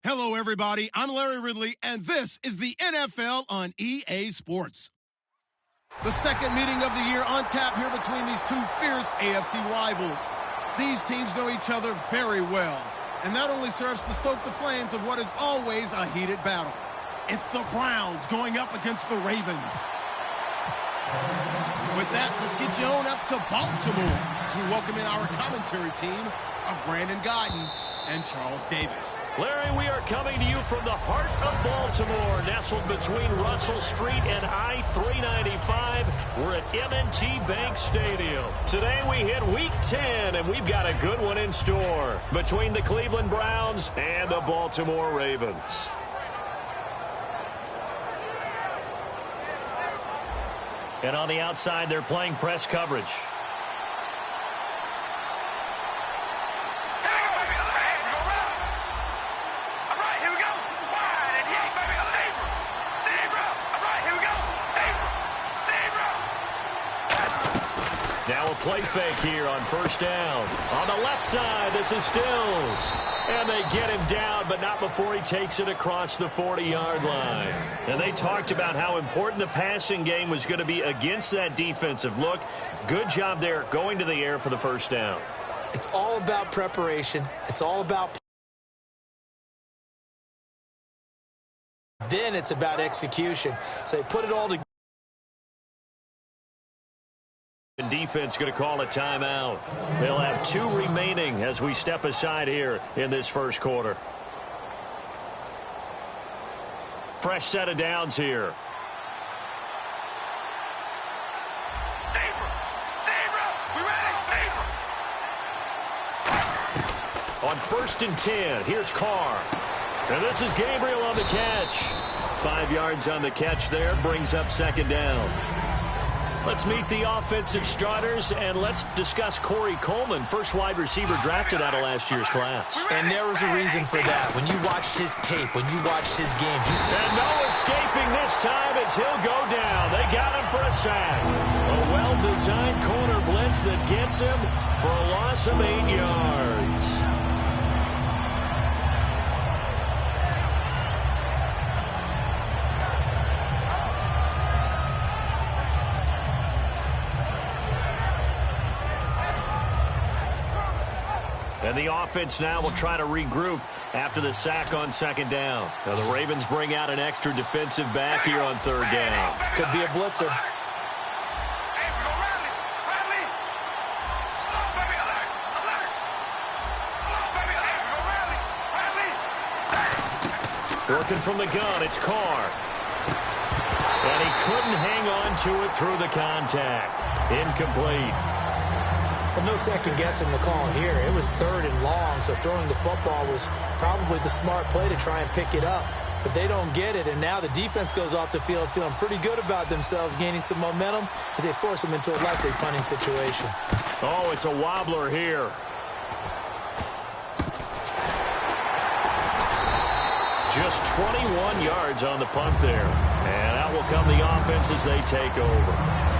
Hello, everybody. I'm Larry Ridley, and this is the NFL on EA Sports. The second meeting of the year on tap here between these two fierce AFC rivals. These teams know each other very well, and that only serves to stoke the flames of what is always a heated battle. It's the Browns going up against the Ravens. With that, let's get you on up to Baltimore as we welcome in our commentary team of Brandon Godden and Charles Davis. Larry, we are coming to you from the heart of Baltimore, nestled between Russell Street and I-395. We're at M&T Bank Stadium. Today we hit Week 10, and we've got a good one in store between the Cleveland Browns and the Baltimore Ravens. And on the outside, they're playing press coverage. Now a play fake here on first down. On the left side, this is Stills. And they get him down, but not before he takes it across the 40-yard line. And they talked about how important the passing game was going to be against that defensive look. Good job there going to the air for the first down. It's all about preparation. It's all about... Then it's about execution. So they put it all together. And defense going to call a timeout. They'll have 2 remaining as we step aside here in this first quarter. Fresh set of downs here. On 1st and 10, here's Carr. And this is Gabriel on the catch. 5 yards on the catch there, brings up second down. Let's meet the offensive starters, and let's discuss Corey Coleman, first wide receiver drafted out of last year's class. And there was a reason for that. When you watched his tape, when you watched his games. And no escaping this time as he'll go down. They got him for a sack. A well-designed corner blitz that gets him for a loss of 8 yards. And the offense now will try to regroup after the sack on second down. Now the Ravens bring out an extra defensive back here on third down. Could be a blitzer. Working from the gun, it's Carr. And he couldn't hang on to it through the contact. Incomplete. Well, no second guessing the call here. It was 3rd and long, so throwing the football was probably the smart play to try and pick it up. But they don't get it, and now the defense goes off the field feeling pretty good about themselves, gaining some momentum as they force them into a likely punting situation. Oh, it's a wobbler here. Just 21 yards on the punt there. And out will come the offense as they take over.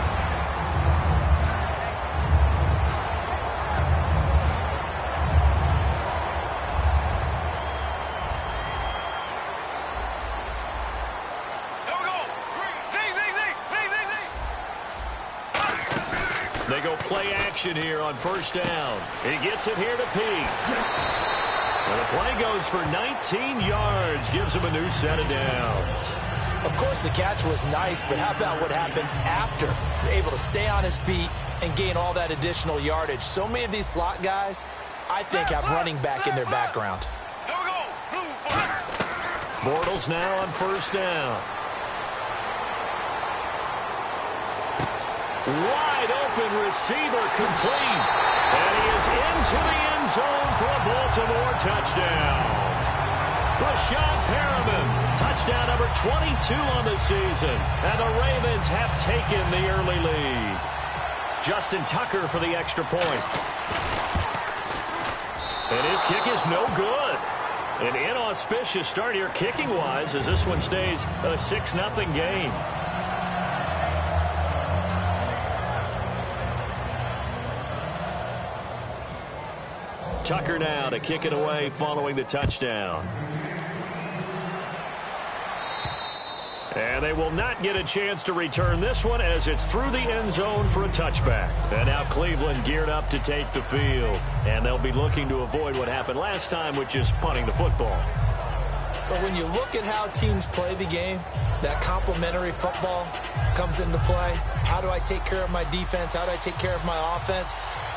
They go play action here on first down. He gets it here to Peake. And the play goes for 19 yards, gives him a new set of downs. Of course, the catch was nice, but how about what happened after? Able to stay on his feet and gain all that additional yardage. So many of these slot guys, I think, have running back in their background. Bortles now on first down. Wide open receiver complete. And he is into the end zone for a Baltimore touchdown. Rashad Perriman, touchdown number 22 on the season. And the Ravens have taken the early lead. Justin Tucker for the extra point. And his kick is no good. An inauspicious start here kicking-wise as this one stays a 6-0 game. Tucker now to kick it away following the touchdown. And they will not get a chance to return this one as it's through the end zone for a touchback. And now Cleveland geared up to take the field. And they'll be looking to avoid what happened last time, which is punting the football. But when you look at how teams play the game, that complementary football comes into play. How do I take care of my defense? How do I take care of my offense?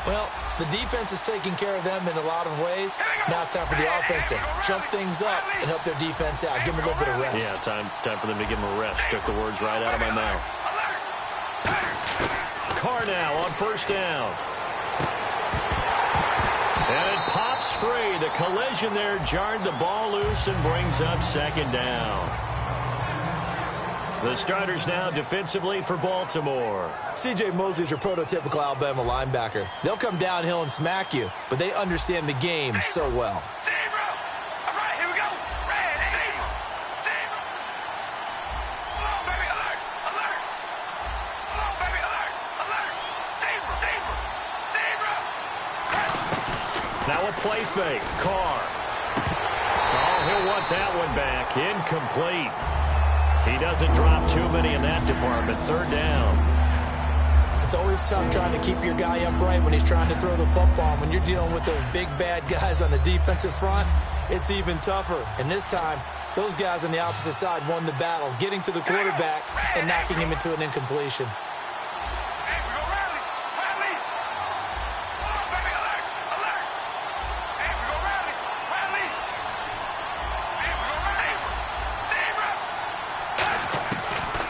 Well, the defense is taking care of them in a lot of ways. Now it's time for the offense to jump things up and help their defense out. Give them a little bit of rest. Yeah, time for them to give them a rest. Took the words right out of my mouth. Carr now on first down. And it pops free. The collision there jarred the ball loose and brings up second down. The starters now defensively for Baltimore. C.J. Mosley is your prototypical Alabama linebacker. They'll come downhill and smack you, but they understand the game so well. Now a play fake. Carr. Oh, he'll want that one back. Incomplete. He doesn't drop too many in that department. Third down. It's always tough trying to keep your guy upright when he's trying to throw the football. When you're dealing with those big, bad guys on the defensive front, it's even tougher. And this time, those guys on the opposite side won the battle, getting to the quarterback and knocking him into an incompletion.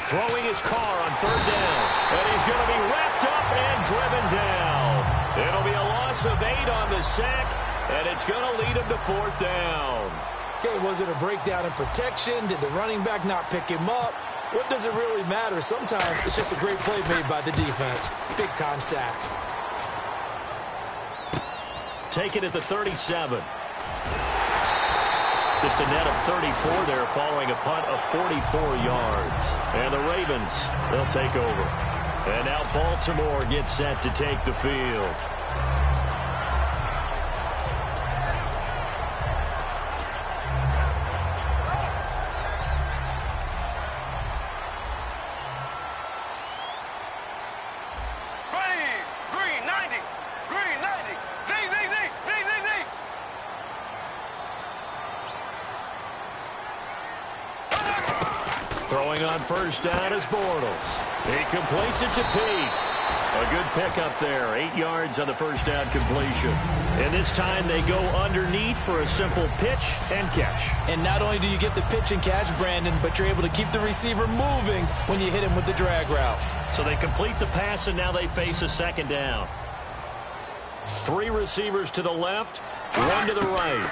Throwing his Carr on third down. And he's going to be wrapped up and driven down. It'll be a loss of 8 on the sack, and it's going to lead him to fourth down. Okay, was it a breakdown in protection? Did the running back not pick him up? What does it really matter? Sometimes it's just a great play made by the defense. Big-time sack. Take it at the 37. Just a net of 34 there following a punt of 44 yards. And the Ravens, they'll take over. And now Baltimore gets set to take the field. Throwing on first down is Bortles. He completes it to Peak. A good pickup there. 8 yards on the first down completion. And this time they go underneath for a simple pitch and catch. And not only do you get the pitch and catch, Brandon, but you're able to keep the receiver moving when you hit him with the drag route. So they complete the pass, and now they face a second down. 3 receivers to the left, 1 to the right.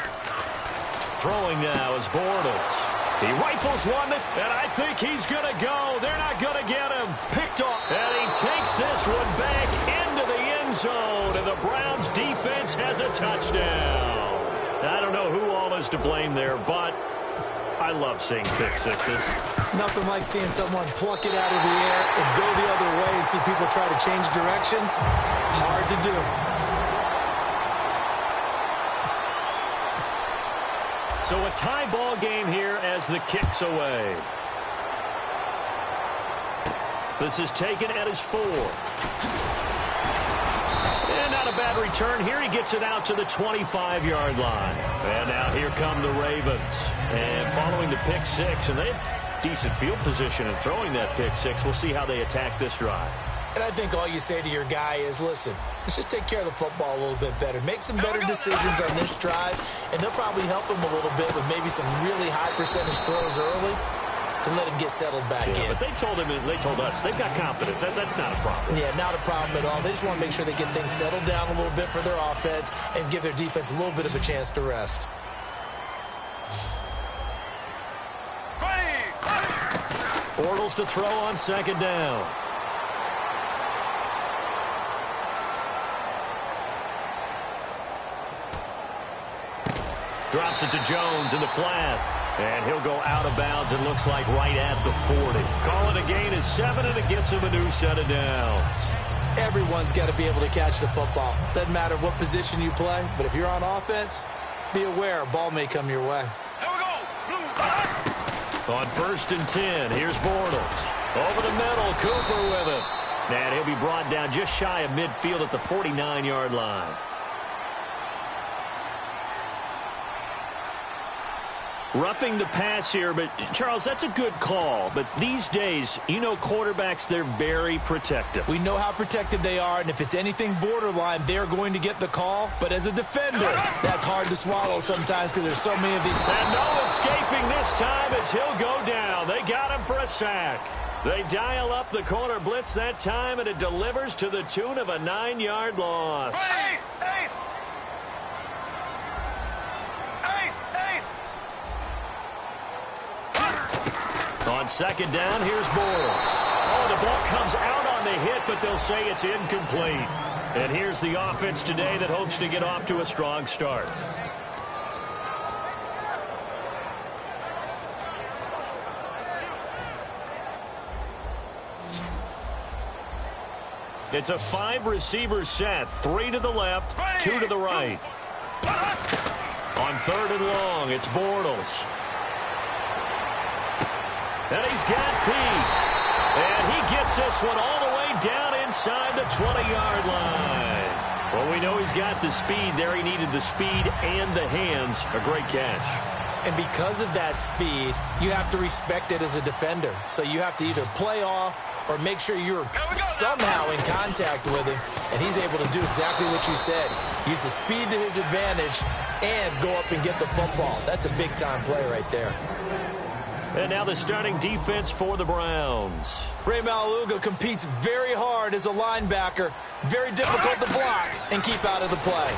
Throwing now is Bortles. He rifles one, and I think he's going to go. They're not going to get him. Picked off. And he takes this one back into the end zone, and the Browns defense has a touchdown. I don't know who all is to blame there, but I love seeing pick sixes. Nothing like seeing someone pluck it out of the air and go the other way and see people try to change directions. Hard to do. So a tie ball game here as the kick's away. This is taken at his 4. And not a bad return here. He gets it out to the 25-yard line. And now here come the Ravens. And following the pick 6, and they have decent field position in throwing that pick 6. We'll see how they attack this drive. And I think all you say to your guy is, listen, let's just take care of the football a little bit better. Make some better decisions on this drive, and they'll probably help him a little bit with maybe some really high percentage throws early to let him get settled back in. But they told us they've got confidence. That's not a problem. Yeah, not a problem at all. They just want to make sure they get things settled down a little bit for their offense and give their defense a little bit of a chance to rest. Bortles to throw on second down. Drops it to Jones in the flat. And he'll go out of bounds, it looks like right at the 40. Call it a gain is 7, and it gets him a new set of downs. Everyone's got to be able to catch the football. Doesn't matter what position you play, but if you're on offense, be aware a ball may come your way. Here we go. Blue. On 1st and 10, here's Bortles. Over the middle, Cooper with it. And he'll be brought down just shy of midfield at the 49-yard line. Roughing the pass here, but Charles, that's a good call. But these days, you know quarterbacks, they're very protective. We know how protected they are, and if it's anything borderline, they're going to get the call. But as a defender, that's hard to swallow sometimes because there's so many of these. And no escaping this time as he'll go down. They got him for a sack. They dial up the corner blitz that time, and it delivers to the tune of a 9-yard loss. On 2nd down, here's Bortles. Oh, the ball comes out on the hit, but they'll say it's incomplete. And here's the offense today that hopes to get off to a strong start. It's a 5-receiver set. 3 to the left, 2 to the right. On 3rd and long, it's Bortles. And he's got Peake. And he gets this one all the way down inside the 20-yard line. Well, we know he's got the speed there. He needed the speed and the hands. A great catch. And because of that speed, you have to respect it as a defender. So you have to either play off or make sure you're somehow in contact with him. And he's able to do exactly what you said. Use the speed to his advantage and go up and get the football. That's a big-time play right there. And now the starting defense for the Browns. Ray Malaluga competes very hard as a linebacker. Very difficult to block and keep out of the play.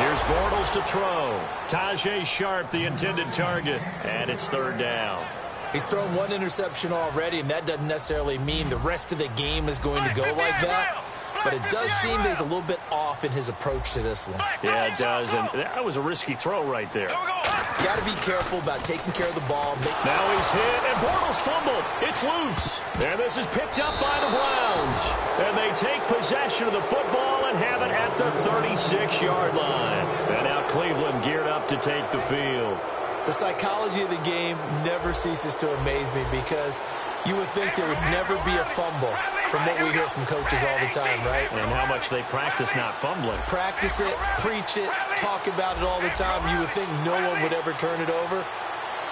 Here's Bortles to throw. Tajay Sharp, the intended target. And it's 3rd down. He's thrown 1 interception already, and that doesn't necessarily mean the rest of the game is going to go like that. But it does seem that he's a little bit off in his approach to this one. Yeah, it does. And that was a risky throw right there. Got to be careful about taking care of the ball. Now he's hit, and Bortles fumbled. It's loose. And this is picked up by the Browns. And they take possession of the football and have it at the 36-yard line. And now Cleveland geared up to take the field. The psychology of the game never ceases to amaze me because you would think there would never be a fumble from what we hear from coaches all the time, right? And how much they practice not fumbling. Practice it, preach it, talk about it all the time. You would think no one would ever turn it over.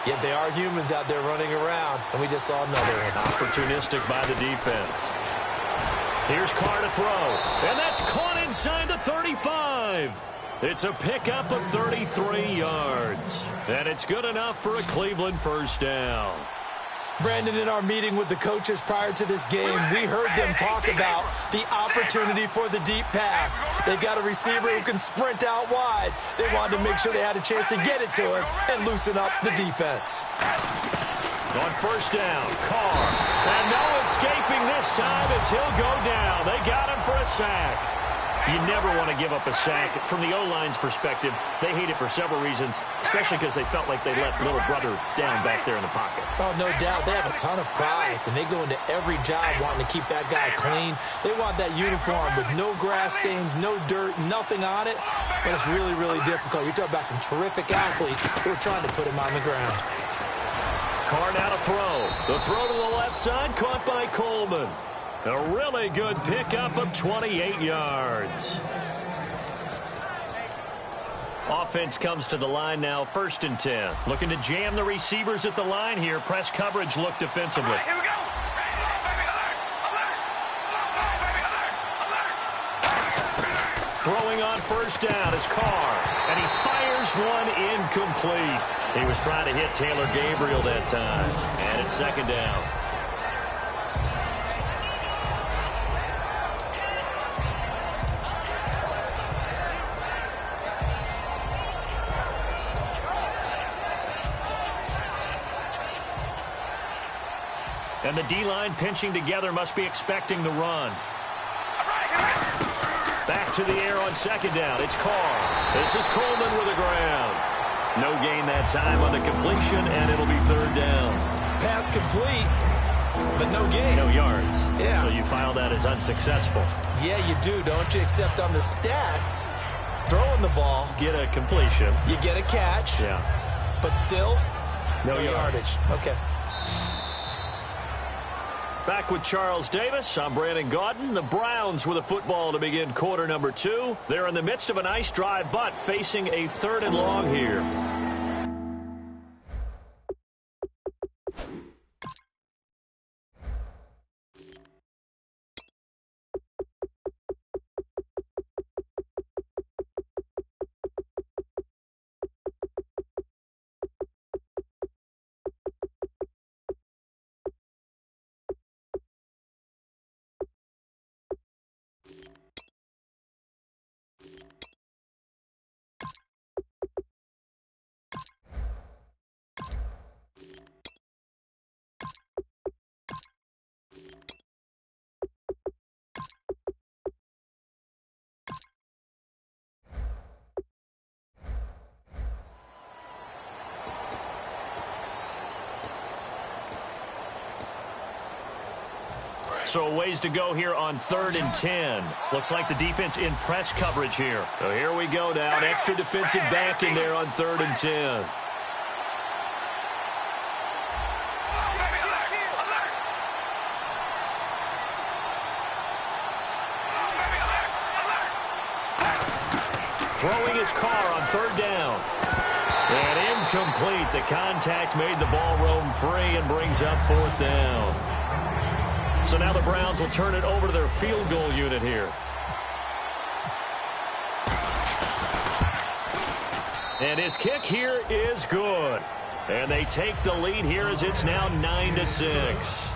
Yet they are humans out there running around, and we just saw another one. Opportunistic by the defense. Here's Carr to throw, and that's caught inside the 35. It's a pickup of 33 yards, and it's good enough for a Cleveland 1st down. Brandon, in our meeting with the coaches prior to this game, we heard them talk about the opportunity for the deep pass. They've got a receiver who can sprint out wide. They wanted to make sure they had a chance to get it to him and loosen up the defense. On 1st down, Carr. And no escaping this time as he'll go down. They got him for a sack. You never want to give up a sack. From the O-line's perspective, they hate it for several reasons, especially because they felt like they let little brother down back there in the pocket. Oh, no doubt. They have a ton of pride, and they go into every job wanting to keep that guy clean. They want that uniform with no grass stains, no dirt, nothing on it, but it's really, really difficult. You're talking about some terrific athletes who are trying to put him on the ground. Carr now to throw. The throw to the left side, caught by Coleman. A really good pickup of 28 yards. Offense comes to the line now, 1st and 10. Looking to jam the receivers at the line here. Press coverage look defensively. Here we go. Throwing on 1st down is Carr, and he fires one incomplete. He was trying to hit Taylor Gabriel that time, and it's 2nd down. And the D-line pinching together must be expecting the run. Back to the air on 2nd down. It's Carr. This is Coleman with the ground. No gain that time on the completion, and it'll be 3rd down. Pass complete, but no gain. No yards. Yeah. So you file that as unsuccessful. Yeah, you do, don't you? Except on the stats, throwing the ball. Get a completion. You get a catch. Yeah. But still, No yardage. Okay. Back with Charles Davis. I'm Brandon Gaudin. The Browns with a football to begin quarter number 2. They're in the midst of a nice drive, but facing a 3rd and long here. So a ways to go here on 3rd and 10. Looks like the defense in press coverage here. So here we go now. An extra defensive back in there on 3rd and 10. Throwing his car on 3rd down. And incomplete. The contact made the ball roam free and brings up 4th down. So now the Browns will turn it over to their field goal unit here. And his kick here is good. And they take the lead here as it's now 9-6.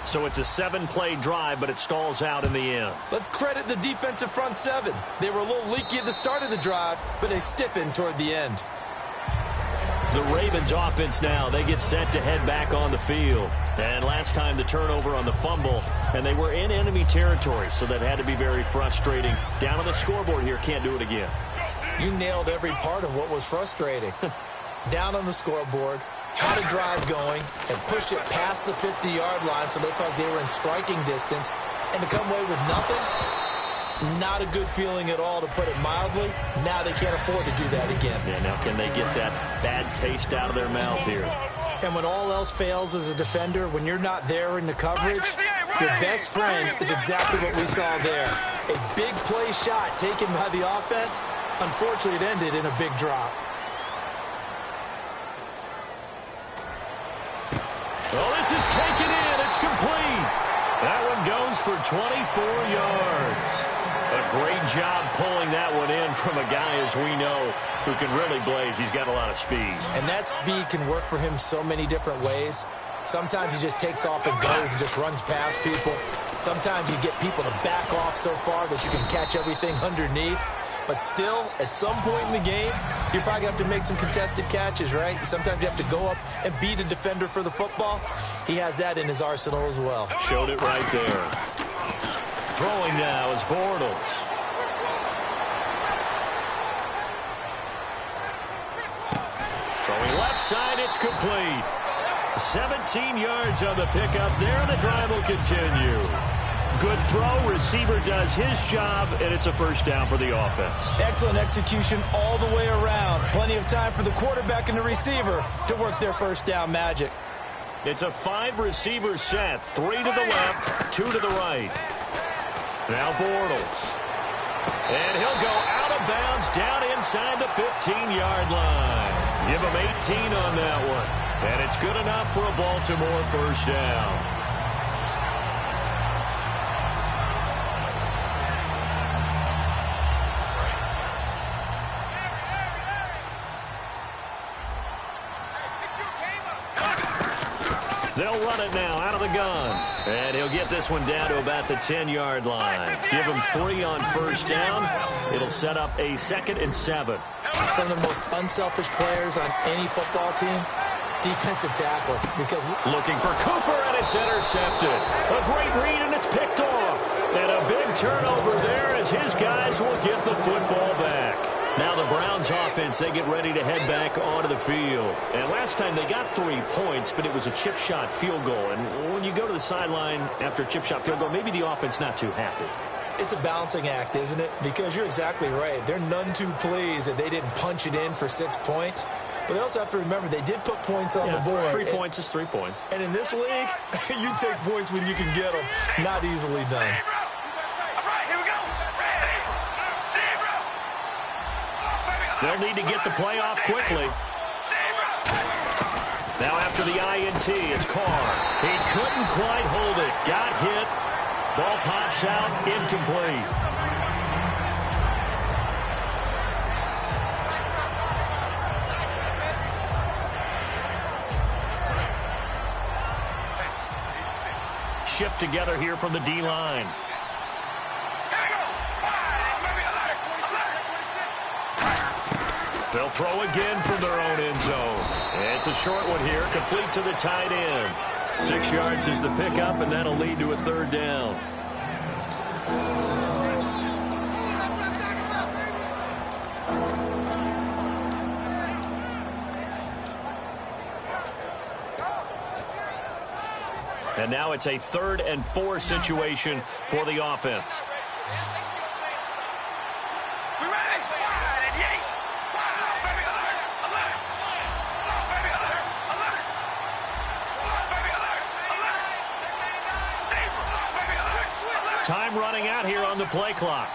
So it's a 7-play drive, but it stalls out in the end. Let's credit the defensive front 7. They were a little leaky at the start of the drive, but they stiffened toward the end. The Ravens offense now, they get set to head back on the field. And last time the turnover on the fumble, and they were in enemy territory, so that had to be very frustrating. Down on the scoreboard here, can't do it again. You nailed every part of what was frustrating. Down on the scoreboard, had a drive going, and pushed it past the 50-yard line so they thought they were in striking distance, and to come away with nothing, not a good feeling at all, to put it mildly. Now they can't afford to do that again. Yeah, now can they get that bad taste out of their mouth here? And when all else fails as a defender, when you're not there in the coverage, your best friend is exactly what we saw there. A big play shot taken by the offense. Unfortunately, it ended in a big drop. Oh, this is taken in. It's complete. That one goes for 24 yards. A great job pulling that one in from a guy, as we know, who can really blaze. He's got a lot of speed. And that speed can work for him so many different ways. Sometimes he just takes off and goes and just runs past people. Sometimes you get people to back off so far that you can catch everything underneath. But still, at some point in the game, you're probably going to have to make some contested catches, right? Sometimes you have to go up and beat a defender for the football. He has that in his arsenal as well. Showed it right there. Throwing now is Bortles. Throwing left side, it's complete. 17 yards on the pickup there, and the drive will continue. Good throw. Receiver does his job, and it's a first down for the offense. Excellent execution all the way around. Plenty of time for the quarterback and the receiver to work their first down magic. It's a 5-receiver set. 3 to the left, 2 to the right. Now Bortles. And he'll go out of bounds down inside the 15-yard line. Give him 18 on that one. And it's good enough for a Baltimore first down. They'll run it now out of the gun. And he'll get this one down to about the 10-yard line. Give him 3 on first down. It'll set up a 2nd and 7. Some of the most unselfish players on any football team, defensive tackles. Because looking for Cooper, and it's intercepted. A great read, and it's picked off. And a big turnover there as his guys will get the football back. Now the Browns offense, they get ready to head back onto the field. And last time they got 3 points, but it was a chip shot field goal. And when you go to the sideline after a chip shot field goal, maybe the offense not too happy. It's a balancing act, isn't it? Because you're exactly right. They're none too pleased that they didn't punch it in for 6 points. But they also have to remember they did put points on the board. 3 points is 3 points. And in this league, you take points when you can get them. Not easily done. They'll need to get the play off quickly. Now after the INT, it's Carr. He couldn't quite hold it. Got hit. Ball pops out, incomplete. Shift together here from the D-line. They'll throw again from their own end zone. It's a short one here, complete to the tight end. 6 yards is the pickup, and that'll lead to a third down. And now it's a 3rd and 4 situation for the offense. Time running out here on the play clock.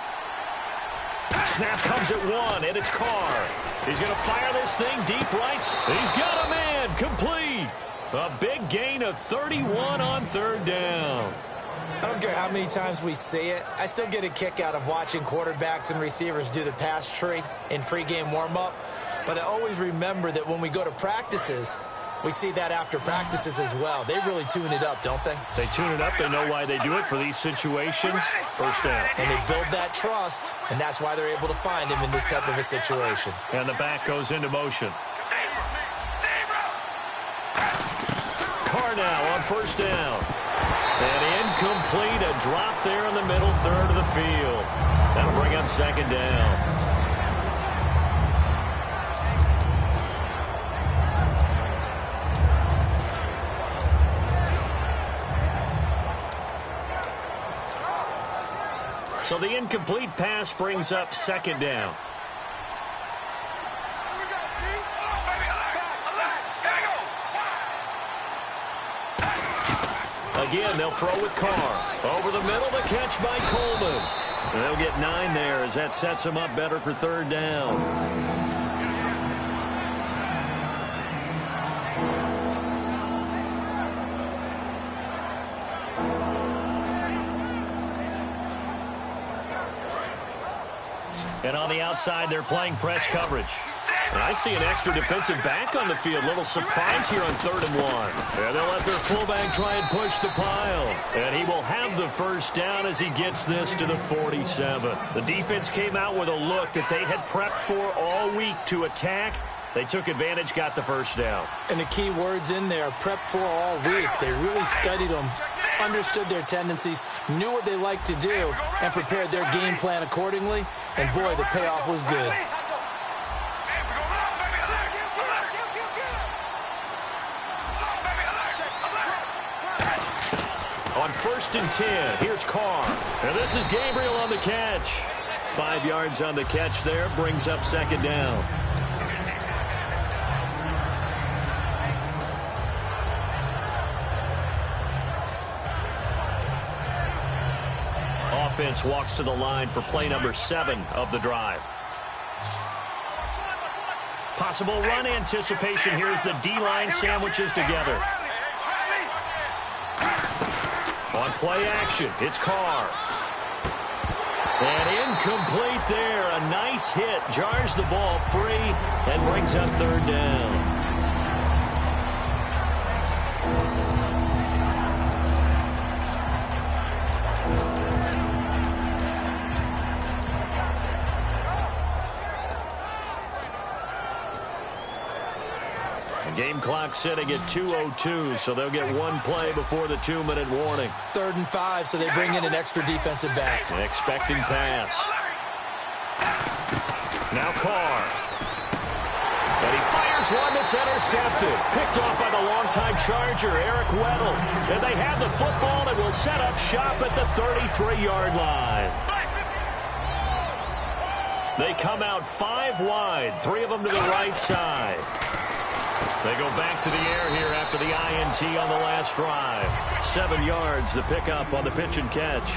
Snap comes at 1, and it's Carr. He's going to fire this thing deep right. He's got a man. Complete. A big gain of 31 on 3rd down. I don't care how many times we see it. I still get a kick out of watching quarterbacks and receivers do the pass tree in pregame warm-up. But I always remember that when we go to practices, we see that after practices as well. They really tune it up, don't they? They tune it up. They know why they do it for these situations. First down. And they build that trust, and that's why they're able to find him in this type of a situation. And the back goes into motion. Carr now on first down. And incomplete, a drop there in the middle third of the field. That'll bring up 2nd down. So the incomplete pass brings up 2nd down. Again, they'll throw with Carr. Over the middle, the catch by Coleman. And they'll get 9 there as that sets them up better for 3rd down. And on the outside, they're playing press coverage. And I see an extra defensive back on the field. Little surprise here on 3rd and 1. And they'll let their fullback try and push the pile. And he will have the first down as he gets this to the 47. The defense came out with a look that they had prepped for all week to attack. They took advantage, got the first down. And the key words in there, prep for all week. They really studied them, understood their tendencies, knew what they liked to do, and prepared their game plan accordingly. And boy, the payoff was good. On 1st and 10, here's Carr. And this is Gabriel on the catch. 5 yards on the catch there, brings up 2nd down. Offense walks to the line for play number 7 of the drive. Possible run anticipation here as the D-line sandwiches together. On play action, it's Carr. And incomplete there. A nice hit. Jars the ball free and brings up 3rd down. Game clock sitting at 2:02, so they'll get 1 play before the 2-minute warning. 3rd and 5, so they bring in an extra defensive back. An expecting pass. Now Carr. And he fires one that's intercepted. Picked off by the longtime Charger, Eric Weddle. And they have the football and will set up shop at the 33-yard line. They come out 5 wide, 3 of them to the right side. They go back to the air here after the INT on the last drive. 7 yards the pickup on the pitch and catch.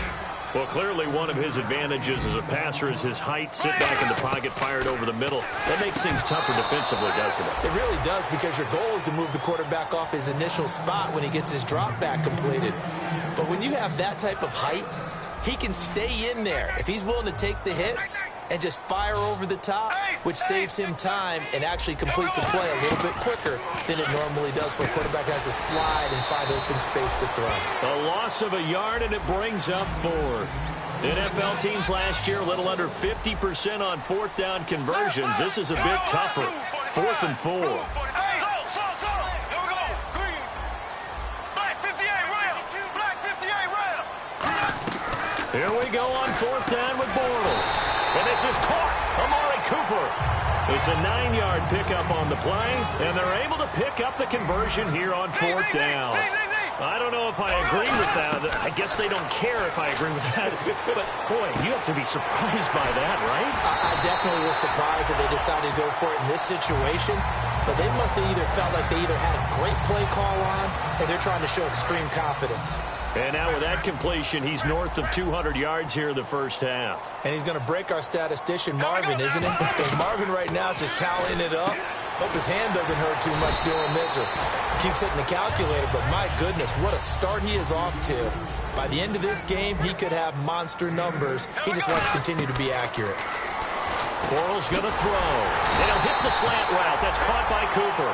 Well, clearly one of his advantages as a passer is his height. Sit back in the pocket, fired over the middle. That makes things tougher defensively, doesn't it? It really does, because your goal is to move the quarterback off his initial spot when he gets his drop back completed. But when you have that type of height, he can stay in there if he's willing to take the hits and just fire over the top, which saves him time and actually completes a play a little bit quicker than it normally does for a quarterback who has to slide and find open space to throw. A loss of a yard, and it brings up 4th. NFL teams last year a little under 50% on 4th down conversions. This is a bit tougher. 4th and 4. Here we go on 4th down with Bortles. And this is caught. Amari Cooper. It's a 9-yard pickup on the play, and they're able to pick up the conversion here on 4th down. I don't know if I agree with that. I guess they don't care if I agree with that. But, boy, you have to be surprised by that, right? I definitely was surprised that they decided to go for it in this situation. But they must have either felt like they either had a great play call on, or they're trying to show extreme confidence. And now with that completion, he's north of 200 yards here in the first half. And he's going to break our statistician, Marvin, isn't he? Because Marvin right now is just tallying it up. Hope his hand doesn't hurt too much doing this, or keeps hitting the calculator. But my goodness, what a start he is off to. By the end of this game, he could have monster numbers. He just wants to continue to be accurate. Bortles going to throw. And he'll hit the slant route. That's caught by Cooper.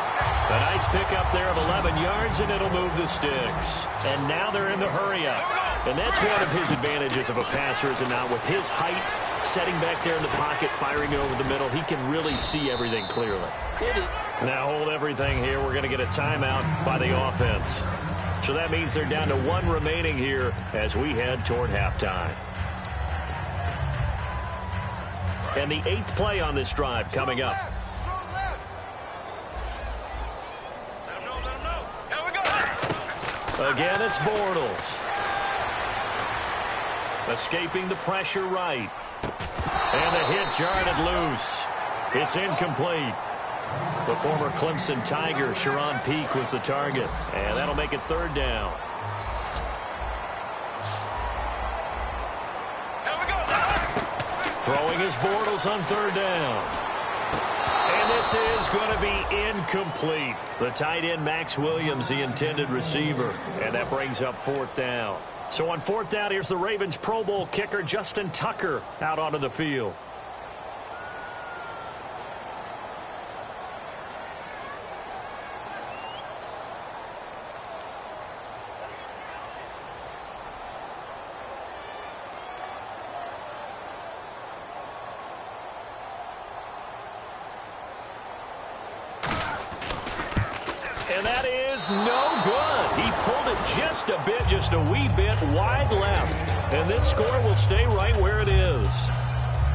A nice pickup there of 11 yards, and it'll move the sticks. And now they're in the hurry-up. And that's one of his advantages of a passer, is it not? With his height, setting back there in the pocket, firing over the middle, he can really see everything clearly. Now hold everything here. We're going to get a timeout by the offense. So that means they're down to 1 remaining here as we head toward halftime. And the 8th play on this drive coming up. Again, it's Bortles. Escaping the pressure right. And the hit jarred it loose. It's incomplete. The former Clemson Tiger, Sharon Peak, was the target. And that'll make it 3rd down. Throwing his Bortles on 3rd down. And this is going to be incomplete. The tight end, Max Williams, the intended receiver. And that brings up 4th down. So on 4th down, here's the Ravens Pro Bowl kicker, Justin Tucker, out onto the field. And that is no good. He pulled it just a bit, just a wee bit wide left. And this score will stay right where it is.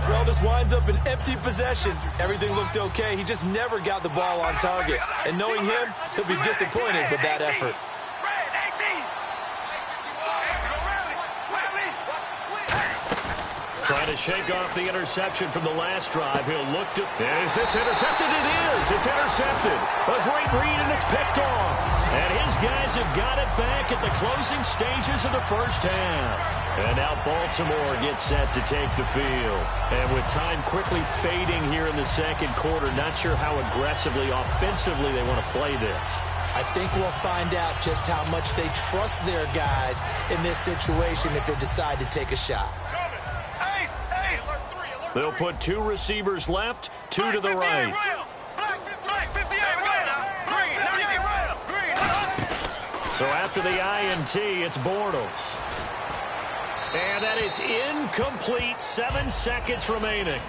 Well, this winds up an empty possession. Everything looked okay. He just never got the ball on target. And knowing him, he'll be disappointed with that effort. Trying to shake off the interception from the last drive. He'll look to... Is this intercepted? It is. It's intercepted. A great read, and it's picked off. And his guys have got it back at the closing stages of the first half. And now Baltimore gets set to take the field. And with time quickly fading here in the second quarter, not sure how aggressively, offensively they want to play this. I think we'll find out just how much they trust their guys in this situation if they decide to take a shot. They'll put 2 receivers left, 2 to the right. So after the INT, it's Bortles. And that is incomplete. 7 seconds remaining.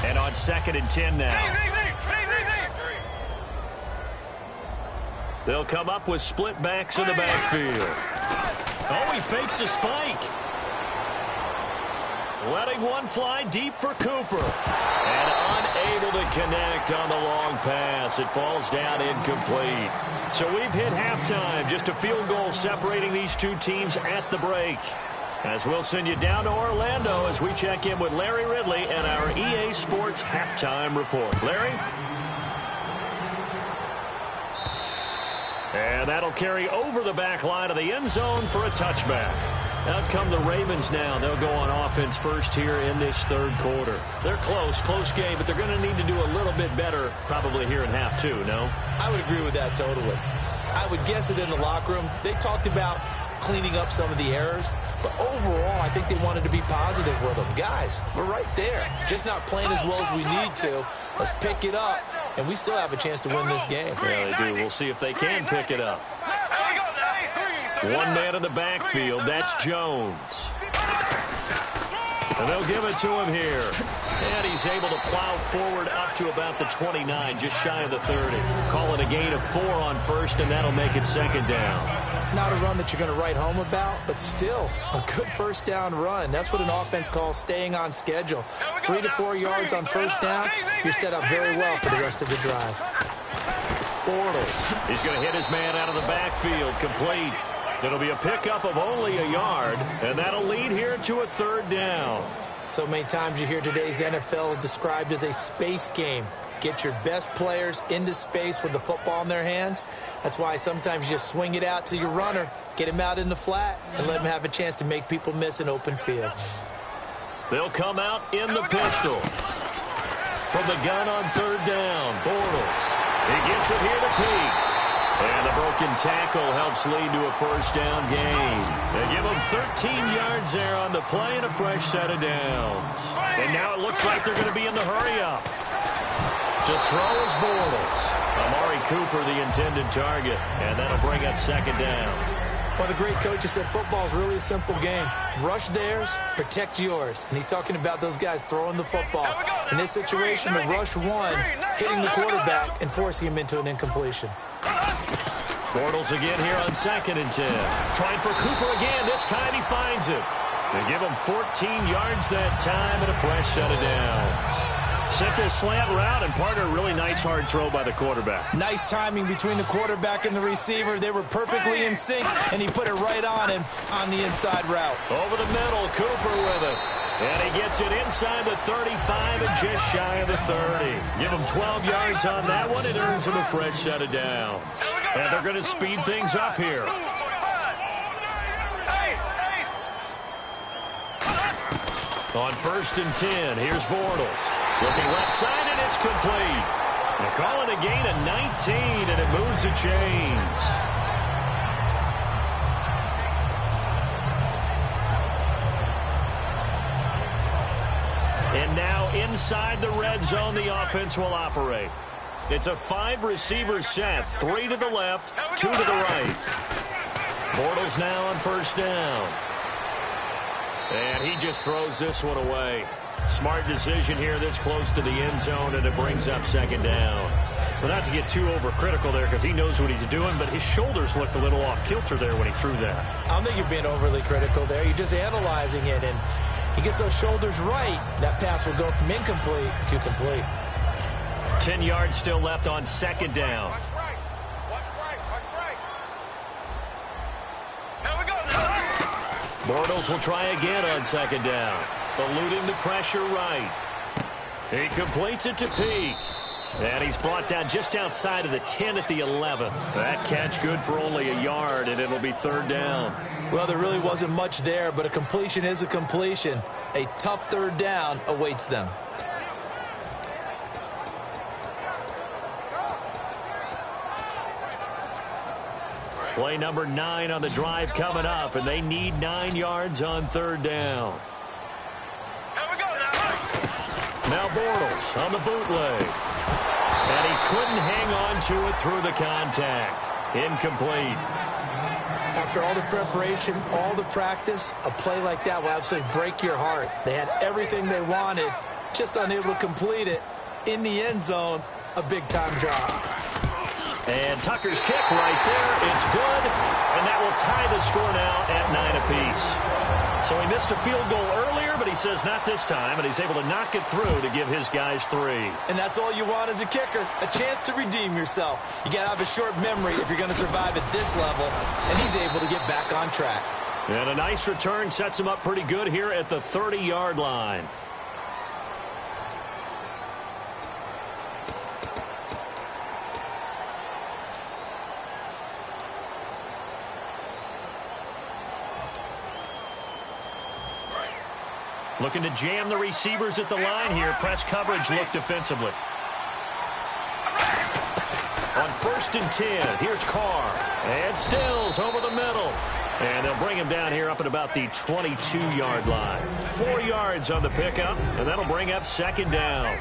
And on 2nd and 10 now. They'll come up with split backs in the backfield. Oh, he fakes a spike. Letting one fly deep for Cooper. And unable to connect on the long pass. It falls down incomplete. So we've hit halftime. Just a field goal separating these two teams at the break. As we'll send you down to Orlando as we check in with Larry Ridley and our EA Sports Halftime Report. Larry? And that'll carry over the back line of the end zone for a touchback. Out come the Ravens now. They'll go on offense first here in this third quarter. They're close game, but they're going to need to do a little bit better probably here in half two, no? I would agree with that totally. I would guess it in the locker room. They talked about cleaning up some of the errors, but overall, I think they wanted to be positive with them. Guys, we're right there. Just not playing as well as we need to. Let's pick it up, and we still have a chance to win this game. Yeah, they do. We'll see if they can pick it up. One man in the backfield. That's Jones. And they'll give it to him here. And he's able to plow forward up to about the 29, just shy of the 30. Call it a gain of 4 on first, and that'll make it second down. Not a run that you're going to write home about, but still a good first down run. That's what an offense calls staying on schedule. 3 to 4 yards on first down, you're set up very well for the rest of the drive. Bortles. He's going to hit his man out of the backfield. Complete. It'll be a pickup of only a yard, and that'll lead here to a third down. So many times you hear today's NFL described as a space game. Get your best players into space with the football in their hands. That's why sometimes you just swing it out to your runner, get him out in the flat, and let him have a chance to make people miss an open field. They'll come out in the pistol. From the gun on third down, Bortles. He gets it here to Peake. And the broken tackle helps lead to a first down gain. They give him 13 yards there on the play and a fresh set of downs. And now it looks like they're going to be in the hurry-up. To throw is Bortles. Amari Cooper, the intended target. And that'll bring up second down. Well, the great coach said football is really a simple game. Rush theirs, protect yours. And he's talking about those guys throwing the football. In this situation, the rush one, hitting the quarterback and forcing him into an incompletion. Bortles again here on 2nd and 10. Trying for Cooper again. This time he finds it. They give him 14 yards that time and a fresh set of downs. Simple slant route, and partner, a really nice hard throw by the quarterback. Nice timing between the quarterback and the receiver. They were perfectly in sync, and he put it right on him on the inside route. Over the middle, Cooper with it. And he gets it inside the 35 and just shy of the 30. Give him 12 yards on that one. It earns him a fresh set of downs. And they're going to speed things up here. On 1st and 10, here's Bortles. Looking left side, and it's complete. They call it a gain of 19, and it moves the chains. And now inside the red zone, the offense will operate. It's a 5-receiver set, 3 to the left, 2 to the right. Bortles now on first down. And he just throws this one away. Smart decision here this close to the end zone, and it brings up second down. But not to get too overcritical there because he knows what he's doing, but his shoulders looked a little off kilter there when he threw that. I don't think you're being overly critical there. You're just analyzing it, and he gets those shoulders right. That pass will go from incomplete to complete. 10 yards still left on second down. Watch right. Here we go. Bortles will try again on second down. Eluding the pressure right. He completes it to Peake. And he's brought down just outside of the 10 at the 11. That catch good for only a yard, and it'll be third down. Well, there really wasn't much there, but a completion is a completion. A tough third down awaits them. Play number 9 on the drive coming up, and they need 9 yards on third down. Now Bortles on the bootleg. And he couldn't hang on to it through the contact. Incomplete. After all the preparation, all the practice, a play like that will absolutely break your heart. They had everything they wanted, just unable to complete it. In the end zone, a big-time drop. And Tucker's kick right there. It's good. And that will tie the score now at 9 apiece. So he missed a field goal earlier, but he says not this time. And he's able to knock it through to give his guys 3. And that's all you want as a kicker, a chance to redeem yourself. You got to have a short memory if you're going to survive at this level. And he's able to get back on track. And a nice return sets him up pretty good here at the 30-yard line. Looking to jam the receivers at the line here. Press coverage look defensively. On 1st and 10, here's Carr. And Stills over the middle. And they'll bring him down here up at about the 22-yard line. 4 yards on the pickup, and that'll bring up 2nd down.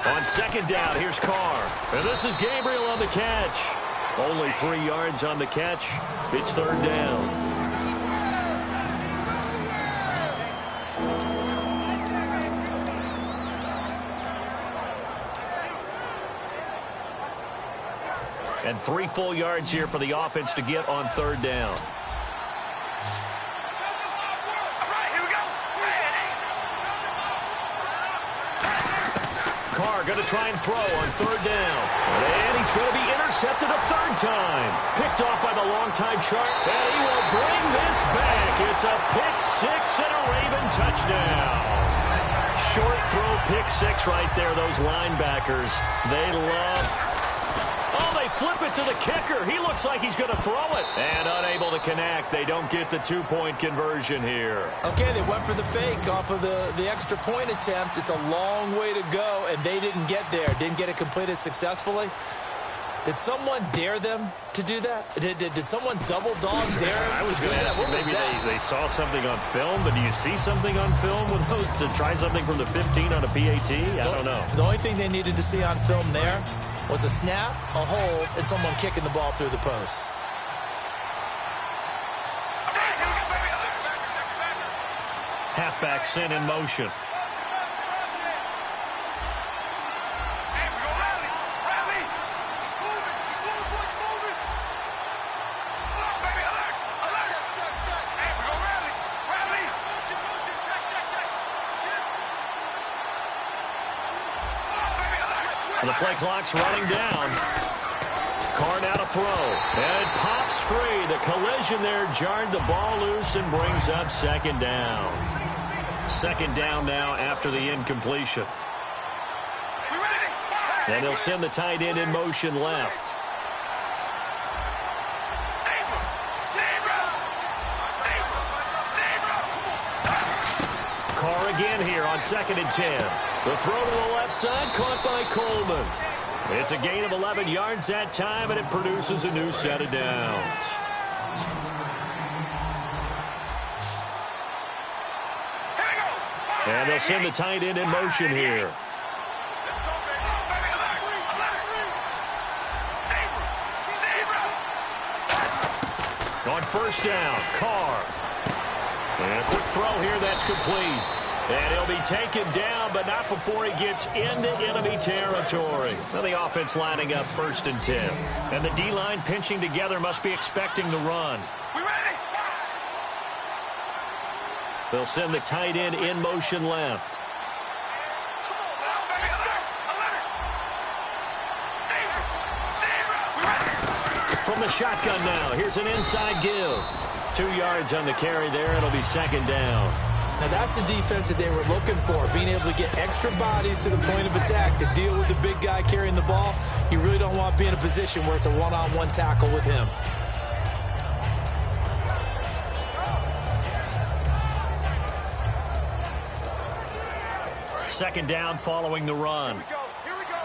On 2nd down, here's Carr. And this is Gabriel on the catch. Only 3 yards on the catch. It's 3rd down. And 3 full yards here for the offense to get on 3rd down. Carr going to try and throw on 3rd down. And he's going to be intercepted a 3rd time. Picked off by the longtime Sharp. And he will bring this back. It's a pick 6 and a Raven touchdown. Short throw pick 6 right there. Those linebackers, they love. Oh, they flip it to the kicker. He looks like he's going to throw it. And unable to connect. They don't get the 2-point conversion here. Okay, they went for the fake off of the extra point attempt. It's a long way to go, and they didn't get there. Didn't get it completed successfully. Did someone dare them to do that? Did someone double dog dare them? I was going to ask, maybe they saw something on film, but do you see something on film with those to try something from the 15 on a PAT? I don't know. The only thing they needed to see on film there was a snap, a hold, and someone kicking the ball through the post. Halfback sent in motion. And the play clock's running down. Carr now to throw. And it pops free. The collision there jarred the ball loose and brings up 2nd down. 2nd down now after the incompletion. And they'll send the tight end in motion left. Carr again here on 2nd and 10. The throw to the left side, caught by Coleman. It's a gain of 11 yards that time, and it produces a new set of downs. And they'll send the tight end in motion here. On 1st down, Carr. And a quick throw here that's complete. And he'll be taken down, but not before he gets into enemy territory. Now the offense lining up 1st and 10. And the D-line pinching together must be expecting the run. They'll send the tight end in motion left. From the shotgun now, here's an inside give. 2 yards on the carry there. It'll be 2nd down. Now that's the defense that they were looking for, being able to get extra bodies to the point of attack to deal with the big guy carrying the ball. You really don't want to be in a position where it's a one-on-one tackle with him. Second down following the run. Here we go.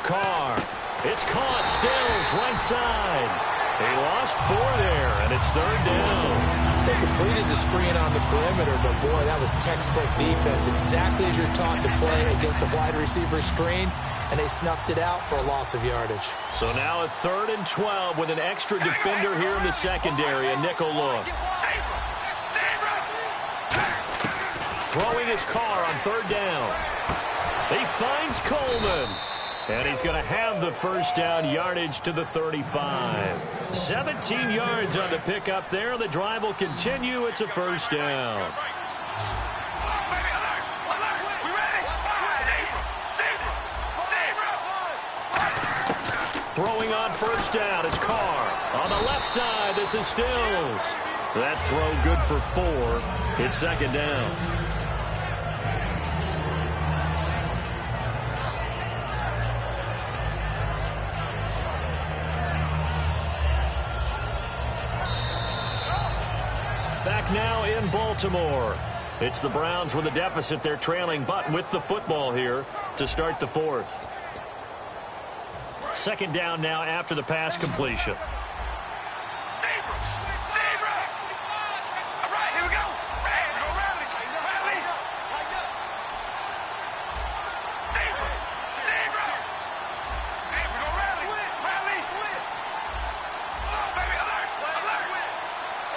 Carr. It's caught. Stills right side. He lost 4 there, and it's 3rd down. They completed the screen on the perimeter, but boy, that was textbook defense. Exactly as you're taught to play against a wide receiver screen. and they snuffed it out for a loss of yardage. So now a 3rd and 12 with an extra defender here in the secondary, a nickel look. Throwing his car on 3rd down. He finds Coleman. And he's going to have the first down, yardage to the 35. 17 yards on the pickup there. The drive will continue. It's a first down. Throwing on first down is Carr. On the left side, this is Stills. That throw good for 4. It's 2nd down. Back now in Baltimore. It's the Browns with a deficit. They're trailing, but with the football here to start the 4th. 2nd down now after the pass completion.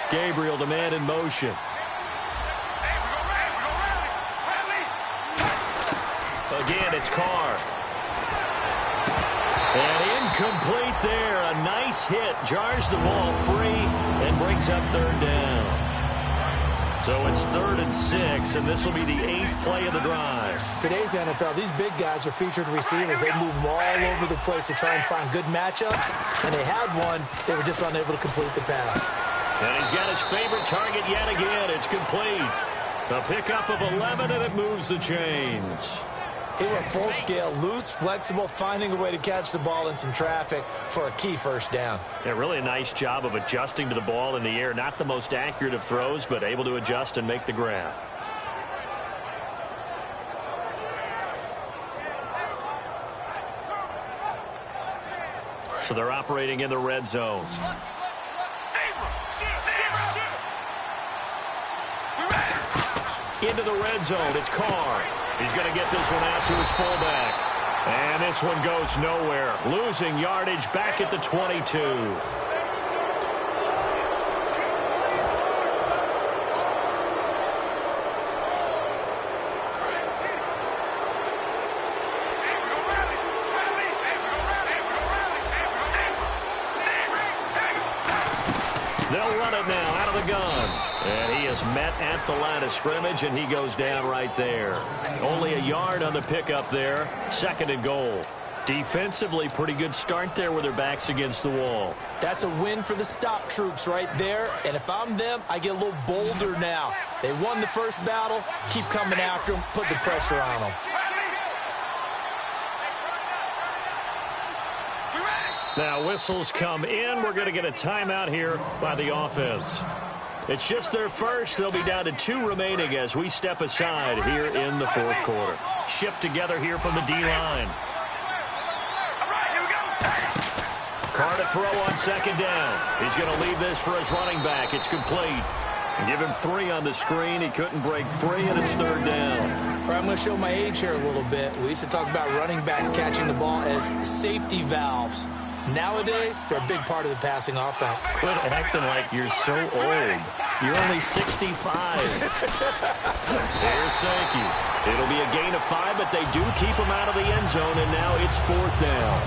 Gabriel, the man in motion. Again, it's Carr. And incomplete there. A nice hit. Jars the ball free and brings up 3rd down. So it's 3rd and 6, and this will be the 8th play of the drive. Today's NFL, these big guys are featured receivers. They move them all over the place to try and find good matchups, and they had one. They were just unable to complete the pass. And he's got his favorite target yet again. It's complete. A pickup of 11, and it moves the chains. They were full scale, loose, flexible, finding a way to catch the ball in some traffic for a key first down. Yeah, really a nice job of adjusting to the ball in the air. Not the most accurate of throws, but able to adjust and make the grab. So they're operating in the red zone. Into the red zone, it's Carr. He's going to get this one out to his fullback. And this one goes nowhere. Losing yardage back at the 22. They'll run it now out of the gun. And he is met at the line of scrimmage, and he goes down right there. Only a yard on the pickup there. 2nd and goal. Defensively, pretty good start there with their backs against the wall. That's a win for the stop troops right there. And if I'm them, I get a little bolder now. They won the first battle. Keep coming after them. Put the pressure on them. Now whistles come in. We're going to get a timeout here by the offense. It's just their first. They'll be down to 2 remaining as we step aside here in the 4th quarter. Shift together here from the D-line. Carr to throw on 2nd down. He's going to leave this for his running back. It's complete. Give him 3 on the screen. He couldn't break free, and it's 3rd down. All right, I'm going to show my age here a little bit. We used to talk about running backs catching the ball as safety valves. Nowadays, they're a big part of the passing offense. Quit acting like you're so old. You're only 65. Here's Sankey. It'll be a gain of 5, but they do keep him out of the end zone, and now it's 4th down.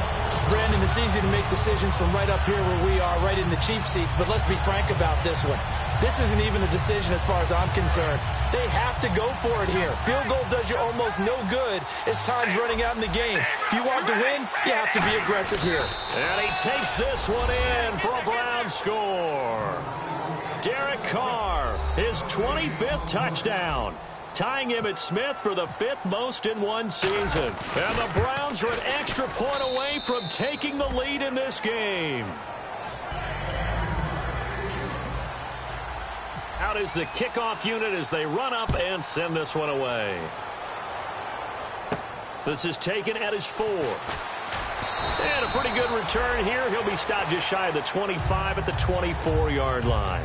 Brandon, it's easy to make decisions from right up here where we are, right in the cheap seats, but let's be frank about this one. This isn't even a decision as far as I'm concerned. They have to go for it here. Field goal does you almost no good as time's running out in the game. If you want to win, you have to be aggressive here. And he takes this one in for a Brown score. Derek Carr, his 25th touchdown, tying Emmitt Smith for the 5th most in one season. And the Browns are an extra point away from taking the lead in this game. Out is the kickoff unit as they run up and send this one away. This is taken at his 4. And a pretty good return here. He'll be stopped just shy of the 25 at the 24-yard line.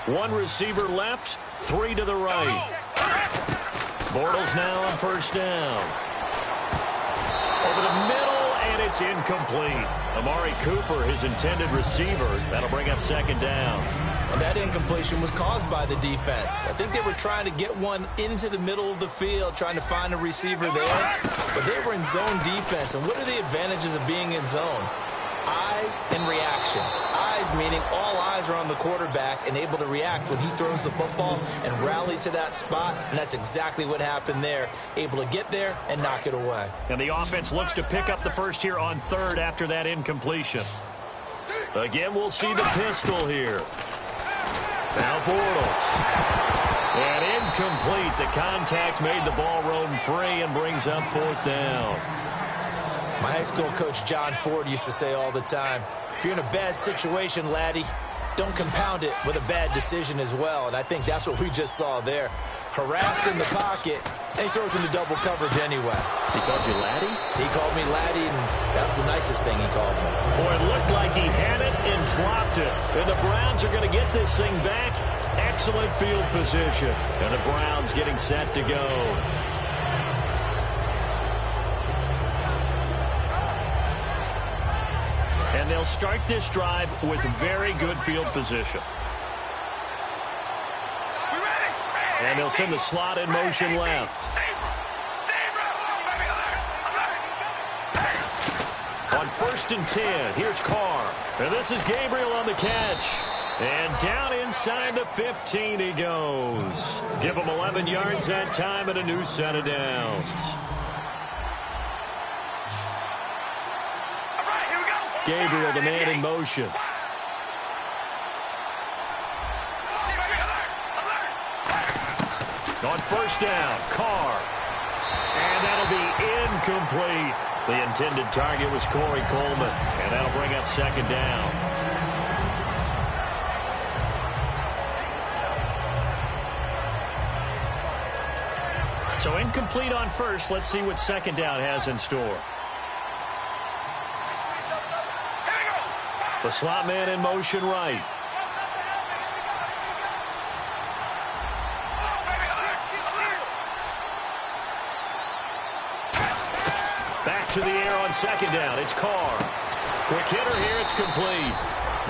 One receiver left, 3 to the right. Bortles now on first down. Over the middle, and it's incomplete. Amari Cooper, his intended receiver. That'll bring up second down. And that incompletion was caused by the defense. I think they were trying to get one into the middle of the field, trying to find a receiver there. But they were in zone defense. And what are the advantages of being in zone? Eyes and reaction. Eyes meaning all eyes are on the quarterback and able to react when he throws the football and rally to that spot. And that's exactly what happened there. Able to get there and knock it away. And the offense looks to pick up the first here on third after that incompletion. Again, we'll see the pistol here. Now Bortles. And incomplete. The contact made the ball roam free and brings up fourth down. My high school coach, John Ford, used to say all the time, if you're in a bad situation, laddie, don't compound it with a bad decision as well. And I think that's what we just saw there. Harassed in the pocket, and he throws into double coverage anyway. He called you laddie? He called me laddie, and that was the nicest thing he called me. Boy, it looked like he had it and dropped it. And the Browns are going to get this thing back. Excellent field position. And the Browns getting set to go. And they'll start this drive with very good field position. And they'll send the slot in motion left. On 1st and 10, here's Carr. And this is Gabriel on the catch. And down inside the 15 he goes. Give him 11 yards that time and a new set of downs. Gabriel, the man in motion. On 1st down, Carr. And that'll be incomplete. The intended target was Corey Coleman. And that'll bring up second down. So incomplete on first. Let's see what second down has in store. The slot man in motion right. Back to the air on second down. It's Carr. Quick hitter here. It's complete.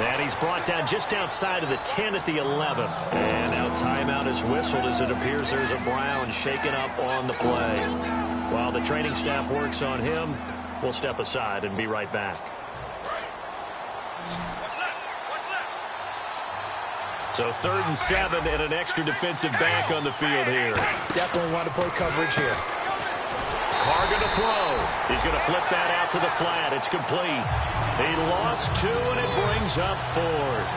And he's brought down just outside of the 10 at the 11. And now timeout is whistled as it appears there's a Brown shaken up on the play. While the training staff works on him, we'll step aside and be right back. So 3rd and 7 and an extra defensive back on the field here. Definitely want to play coverage here. Carr going to throw. He's going to flip that out to the flat. It's complete. He lost 2, and it brings up 4th.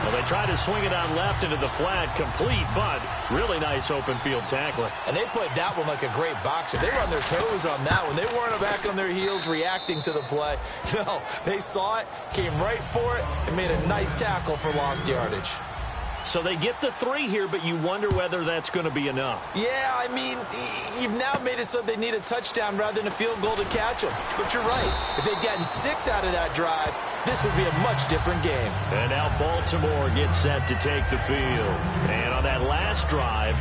Well, they tried to swing it on left into the flat, complete, but really nice open field tackling. And they played that one like a great boxer. They were on their toes on that one. They weren't back on their heels reacting to the play. No, they saw it, came right for it, and made a nice tackle for lost yardage. So they get the 3 here, but you wonder whether that's going to be enough. Yeah, I mean, you've now made it so they need a touchdown rather than a field goal to catch them. But you're right. If they'd gotten 6 out of that drive, this would be a much different game. And now Baltimore gets set to take the field. And on that last drive,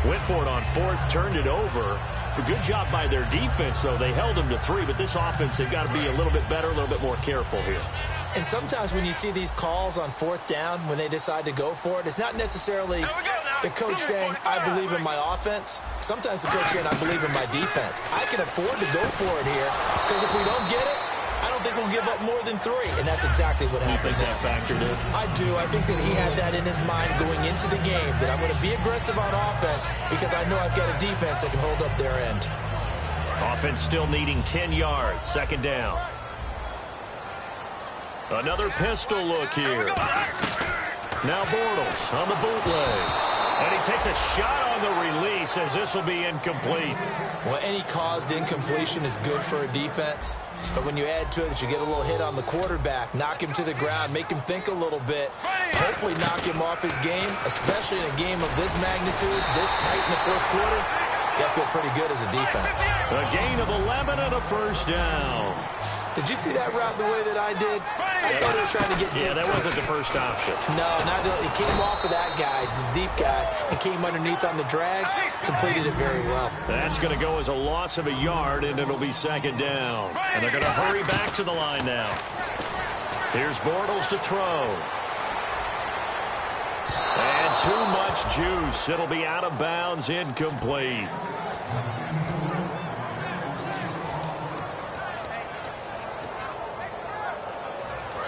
went for it on 4th, turned it over. A good job by their defense, though. They held them to 3, but this offense, they've got to be a little bit better, a little bit more careful here. And sometimes when you see these calls on 4th down, when they decide to go for it, it's not necessarily the coach saying, I believe in my offense. Sometimes the coach saying, I believe in my defense. I can afford to go for it here, because if we don't get it, I don't think we'll give up more than 3. And that's exactly what happened. You think that factored in? I do. I think that he had that in his mind going into the game, that I'm going to be aggressive on offense because I know I've got a defense that can hold up their end. Offense still needing 10 yards. Second down. Another pistol look here. Now Bortles on the bootleg. And he takes a shot on the release as this will be incomplete. Well, any caused incompletion is good for a defense. But when you add to it that you get a little hit on the quarterback, knock him to the ground, make him think a little bit, hopefully knock him off his game, especially in a game of this magnitude, this tight in the 4th quarter, got to feel pretty good as a defense. A gain of 11 and a first down. Did you see that route the way that I did? I thought he was trying to get deep. Yeah, that wasn't the first option. No, he came off of that guy, the deep guy, and came underneath on the drag. Completed it very well. That's going to go as a loss of a yard, and it'll be second down. And they're going to hurry back to the line now. Here's Bortles to throw. And too much juice. It'll be out of bounds, incomplete.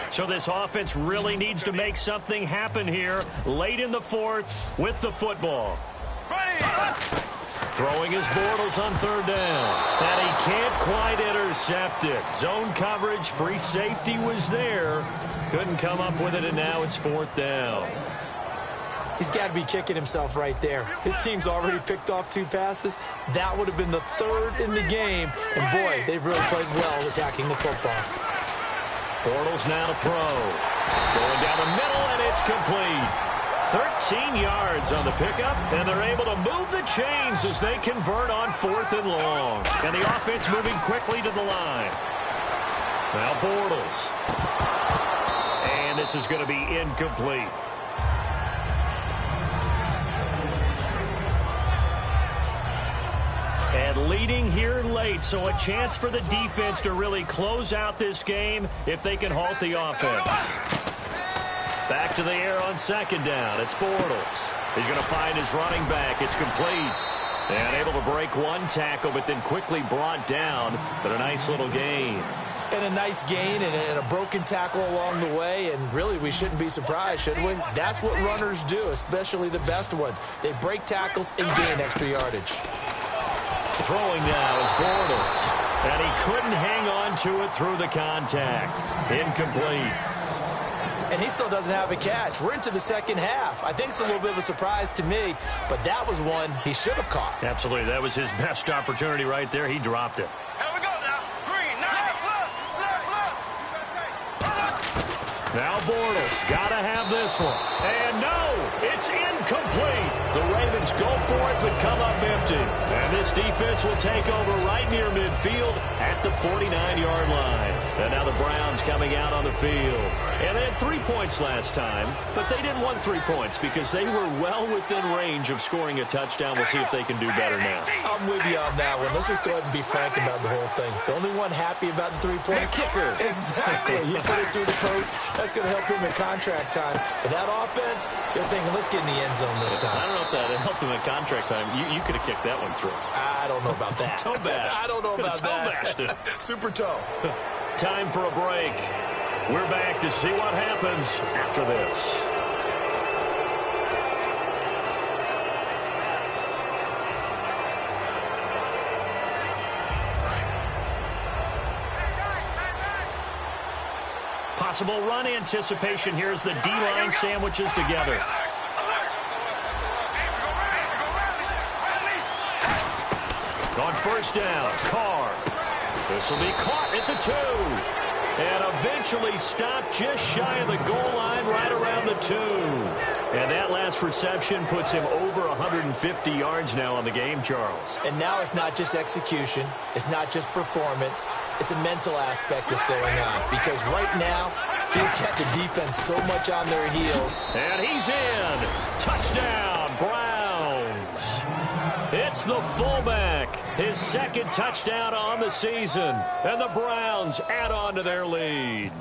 So this offense really needs to make something happen here late in the fourth with the football. Throwing his Bortles on third down. And he can't quite intercept it. Zone coverage, free safety was there. Couldn't come up with it, and now it's fourth down. He's got to be kicking himself right there. His team's already picked off 2 passes. That would have been the 3rd in the game. And, boy, they've really played well attacking the football. Bortles now to throw. Going down the middle, and it's complete. 13 yards on the pickup, and they're able to move the chains as they convert on 4th and long. And the offense moving quickly to the line. Now Bortles. And this is going to be incomplete. And leading here late, so a chance for the defense to really close out this game if they can halt the offense. Back to the air on second down. It's Bortles. He's going to find his running back. It's complete. And able to break one tackle, but then quickly brought down. But a nice little gain. And a nice gain and a broken tackle along the way. And really, we shouldn't be surprised, should we? That's what runners do, especially the best ones. They break tackles and gain extra yardage. Throwing now is Bortles. And he couldn't hang on to it through the contact. Incomplete. And he still doesn't have a catch. We're into the second half. I think it's a little bit of a surprise to me, but that was one he should have caught. Absolutely. That was his best opportunity right there. He dropped it. Here we go now. Green, left. Now Bortles got to have this one. And no, it's incomplete. The Ravens go for it, but come up empty. And this defense will take over right near midfield at the 49-yard line. And now the Browns coming out on the field. And they had 3 points last time, but they didn't want 3 points because they were well within range of scoring a touchdown. We'll see if they can do better now. I'm with you on that one. Let's just go ahead and be frank about the whole thing. The only one happy about the 3-point kicker. Exactly. You put it through the post. That's going to help him in contract time. But that offense, you're thinking, let's get in the end zone this time. I don't know if that helped him in contract time. You could have kicked that one through. I don't know about that. Toe bash. I don't know about toe bashed it. Super toe. Time for a break. We're back to see what happens after this. Possible run anticipation. Here's the D-line sandwiches together. On first down, Carr. This will be caught at the 2. And eventually stopped just shy of the goal line right around the 2. And that last reception puts him over 150 yards now on the game, Charles. And now it's not just execution. It's not just performance. It's a mental aspect that's going on. Because right now, he's got the defense so much on their heels. And he's in. Touchdown, Browns. It's the fullback. His second touchdown on the season. And the Browns add on to their lead.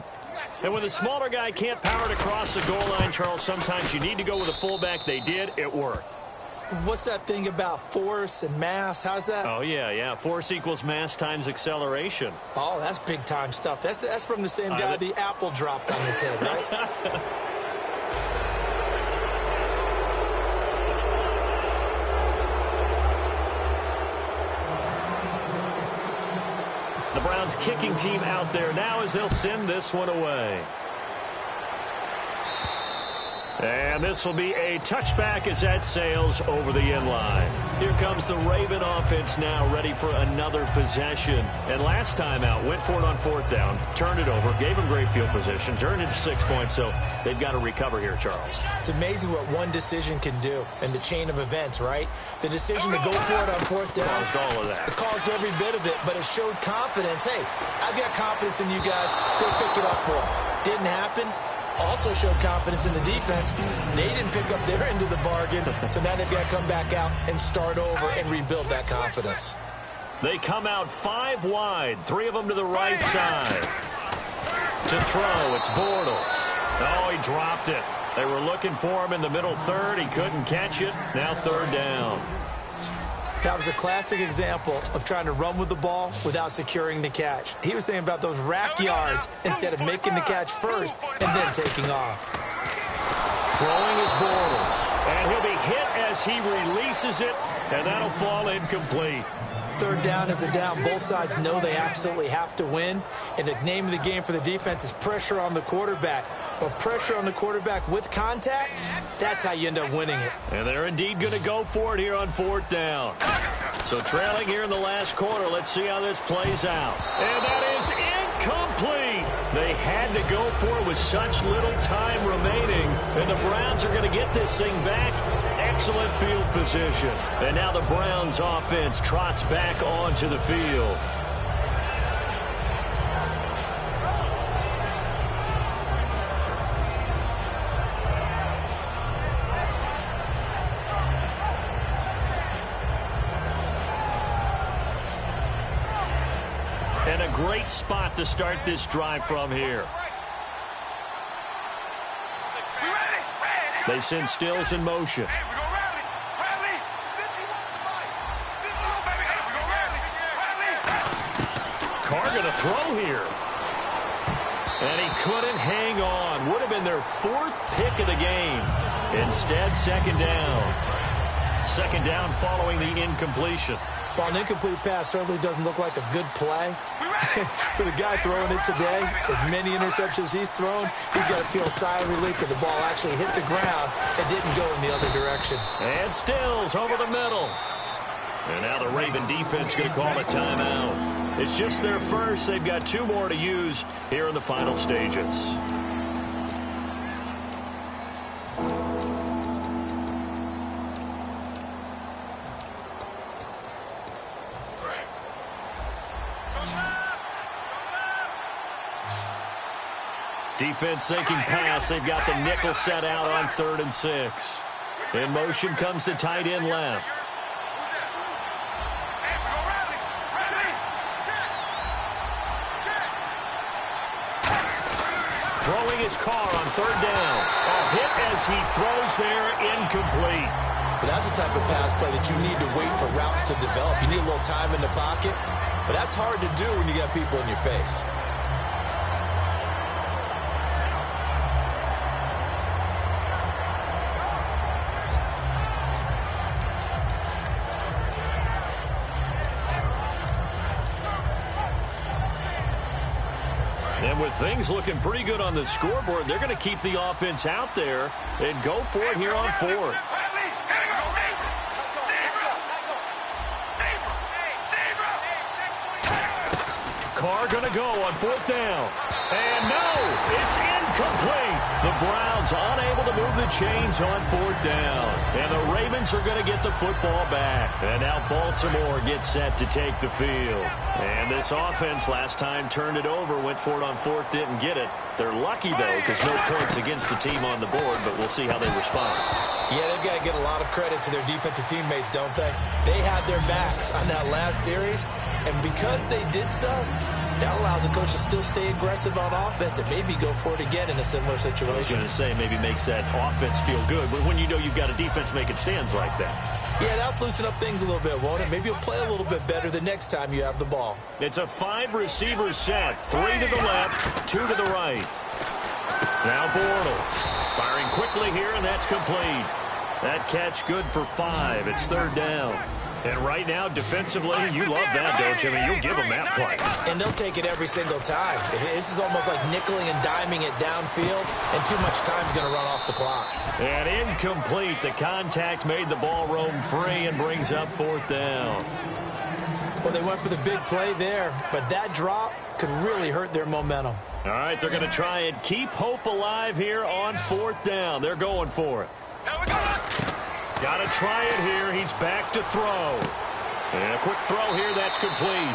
And when the smaller guy can't power it across the goal line, Charles, sometimes you need to go with a fullback. They did. It worked. What's that thing about force and mass? How's that? Oh, yeah. Force equals mass times acceleration. Oh, that's big-time stuff. That's from the same guy the apple dropped on his head, right? The Browns kicking team out there now as they'll send this one away. And this will be a touchback as that sails over the inline. Here comes the Raven offense now, ready for another possession. And last time out, went for it on fourth down, turned it over, gave them great field position, turned it to 6 points, so they've got to recover here, Charles. It's amazing what one decision can do in the chain of events, right? The decision to go for it on fourth down. Caused all of that. It caused every bit of it, but it showed confidence. Hey, I've got confidence in you guys. Go pick it up for them. Didn't happen. Also showed confidence in the defense. They didn't pick up their end of the bargain, so now they've got to come back out and start over and rebuild that confidence. They come out 5 wide, 3 of them to the right side. To throw, it's Bortles. Oh, he dropped it. They were looking for him in the middle third. He couldn't catch it. Now third down. That was a classic example of trying to run with the ball without securing the catch. He was thinking about those rack yards instead of making the catch first and then taking off. Throwing is Bortles. And he'll be hit as he releases it, and that'll fall incomplete. Third down is the down. Both sides know they absolutely have to win. And the name of the game for the defense is pressure on the quarterback. But pressure on the quarterback with contact, that's how you end up winning it. And they're indeed going to go for it here on fourth down. So trailing here in the last quarter, let's see how this plays out. And that is incomplete. They had to go for it with such little time remaining. And the Browns are going to get this thing back. Excellent field position. And now the Browns offense trots back onto the field. And a great spot to start this drive from here. They send Stills in motion. Carr going to throw here. And he couldn't hang on. Would have been their 4th pick of the game. Instead, second down. Second down following the incompletion. Well, an incomplete pass certainly doesn't look like a good play. For the guy throwing it today, as many interceptions he's thrown, he's got to feel a sigh of relief that the ball actually hit the ground and didn't go in the other direction. And Stills over the middle. And now the Raven defense going to call a timeout. It's just their first. They've got 2 more to use here in the final stages. Defense thinking pass. They've got the nickel set out on 3rd and 6. In motion comes the tight end left. Throwing his Carr on 3rd down. A hit as he throws there, incomplete. But that's the type of pass play that you need to wait for routes to develop. You need a little time in the pocket, but that's hard to do when you got people in your face. And with things looking pretty good on the scoreboard, they're going to keep the offense out there and go for it here on 4th. Carr going to go on 4th down. And no, it's incomplete. The Browns unable to move the chains on 4th down. And the Ravens are going to get the football back. And now Baltimore gets set to take the field. And this offense last time turned it over, went for it on 4th, didn't get it. They're lucky, though, because no points against the team on the board, but we'll see how they respond. Yeah, they've got to give a lot of credit to their defensive teammates, don't they? They had their backs on that last series, and because they did so, that allows the coach to still stay aggressive on offense and maybe go for it again in a similar situation. I was going to say maybe makes that offense feel good, but when you know you've got a defense making stands like that. Yeah, that'll loosen up things a little bit, won't it? Maybe you'll play a little bit better the next time you have the ball. It's a 5-receiver set. 3 to the left, 2 to the right. Now Bortles firing quickly here, and that's complete. That catch good for 5. It's 3rd down. And right now, defensively, you love that, don't you? I mean, you'll give them that play. And they'll take it every single time. This is almost like nickeling and diming it downfield, and too much time's going to run off the clock. And incomplete. The contact made the ball roam free and brings up 4th down. Well, they went for the big play there, but that drop could really hurt their momentum. All right, they're going to try and keep hope alive here on 4th down. They're going for it. Got to try it here. He's back to throw. And a quick throw here. That's complete.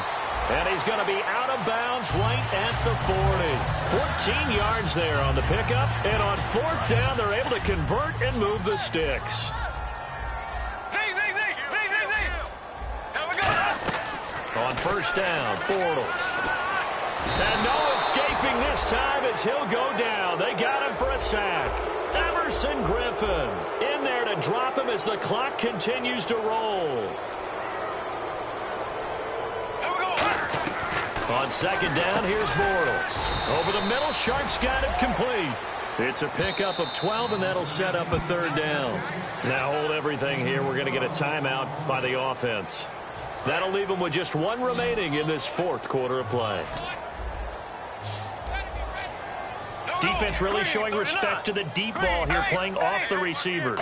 And he's going to be out of bounds right at the 40. 14 yards there on the pickup. And on 4th down, they're able to convert and move the sticks. On 1st down, Bortles. And no escaping this time as he'll go down. They got him for a sack. Emerson Griffin in there to drop him as the clock continues to roll. On 2nd down, here's Bortles. Over the middle, Sharp's got it complete. It's a pickup of 12, and that'll set up a 3rd down. Now hold everything here. We're going to get a timeout by the offense. That'll leave them with just 1 remaining in this 4th quarter of play. Defense really showing respect to the deep ball here, playing off the receivers.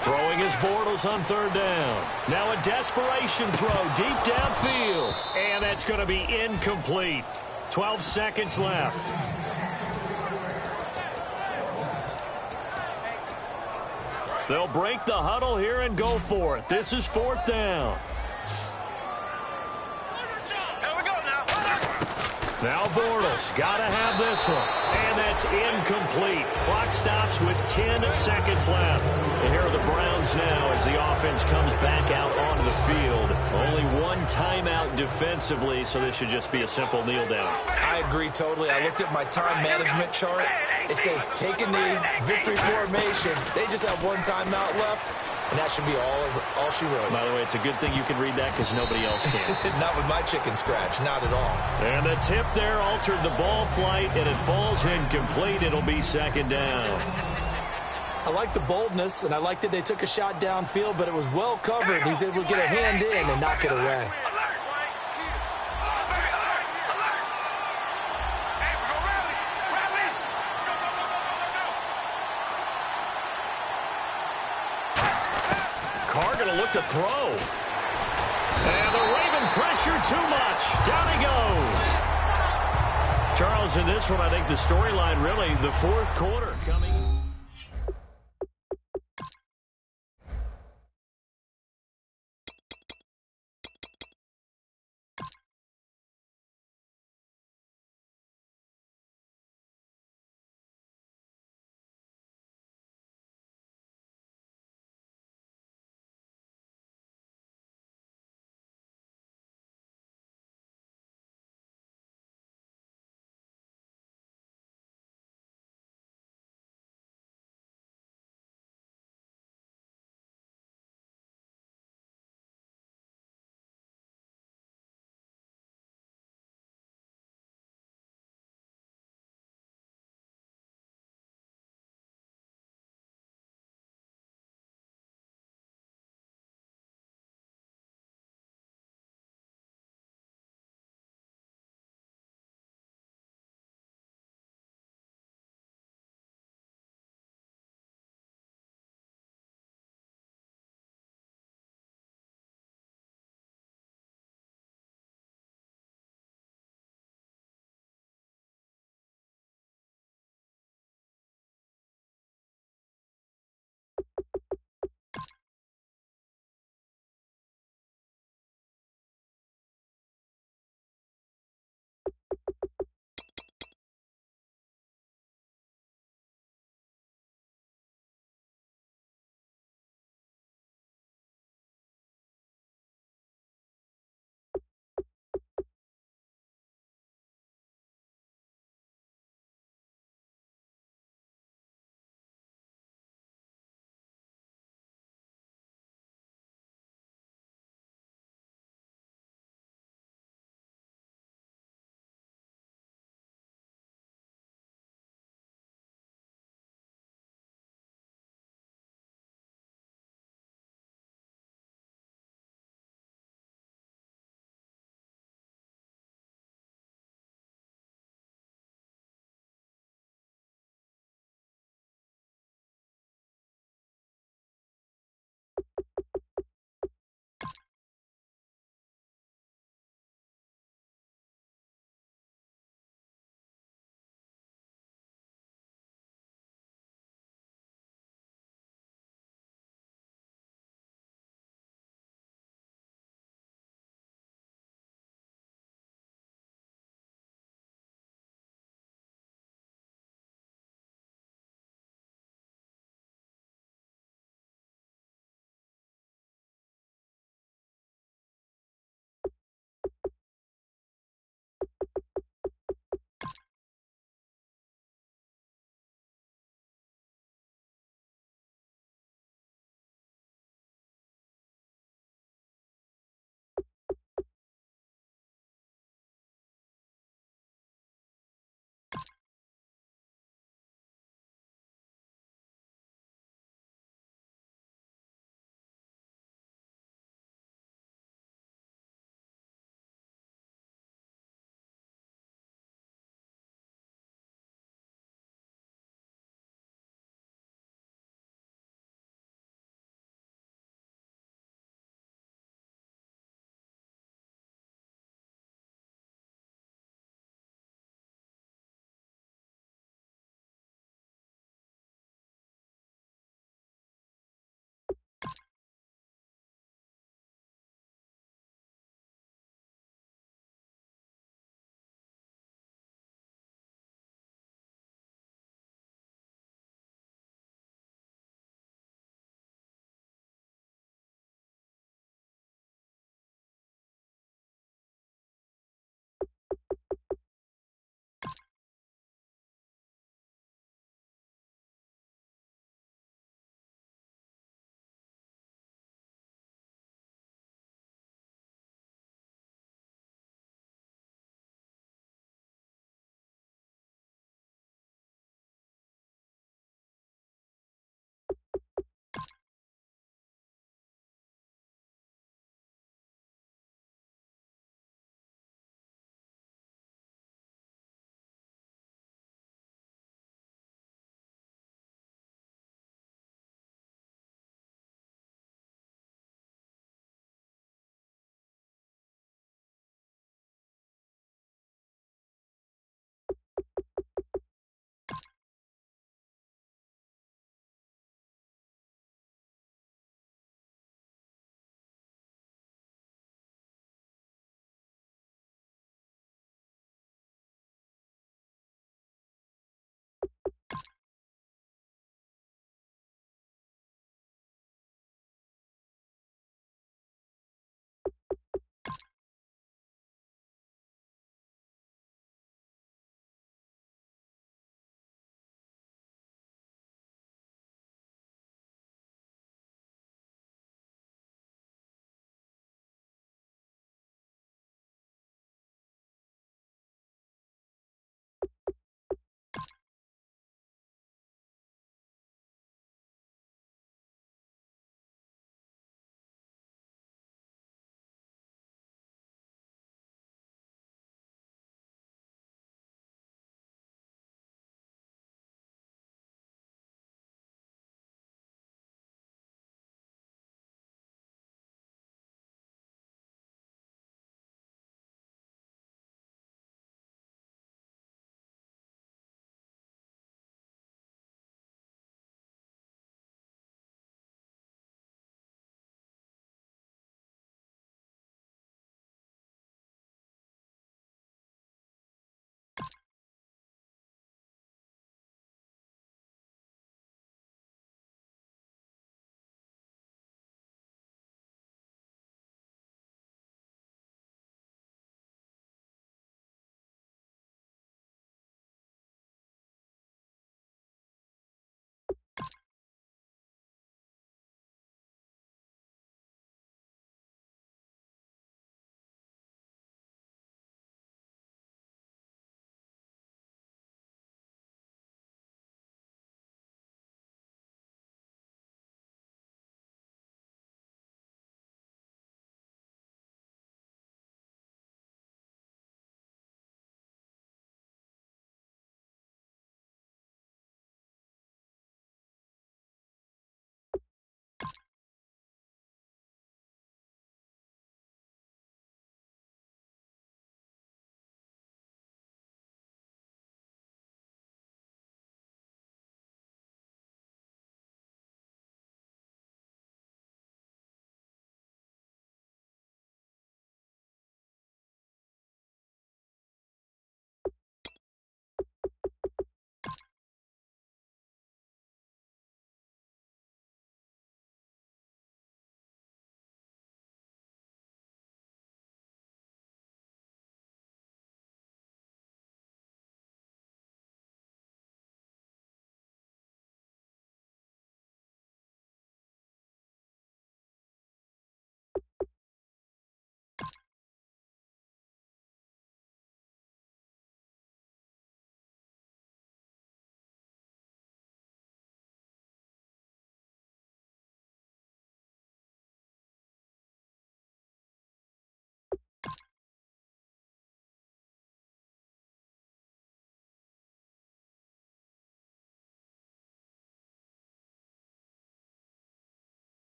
Throwing his Bortles on 3rd down. Now a desperation throw deep downfield. And that's going to be incomplete. 12 seconds left. They'll break the huddle here and go for it. This is 4th down. Now Bortles, got to have this one. And that's incomplete. Clock stops with 10 seconds left. And here are the Browns now as the offense comes back out onto the field. Only 1 timeout defensively, so this should just be a simple kneel down. I agree totally. I looked at my time management chart. It says take a knee, victory formation. They just have 1 timeout left. And that should be all she wrote. By the way, it's a good thing you can read that because nobody else can. Not with my chicken scratch. Not at all. And the tip there altered the ball flight, and it falls incomplete. It'll be 2nd down. I like the boldness, and I like that they took a shot downfield, but it was well covered. He's able to get a hand in and knock it away. Carr going to look to throw. And the Raven pressure too much. Down he goes. Charles, in this one, I think the storyline really, the 4th quarter coming.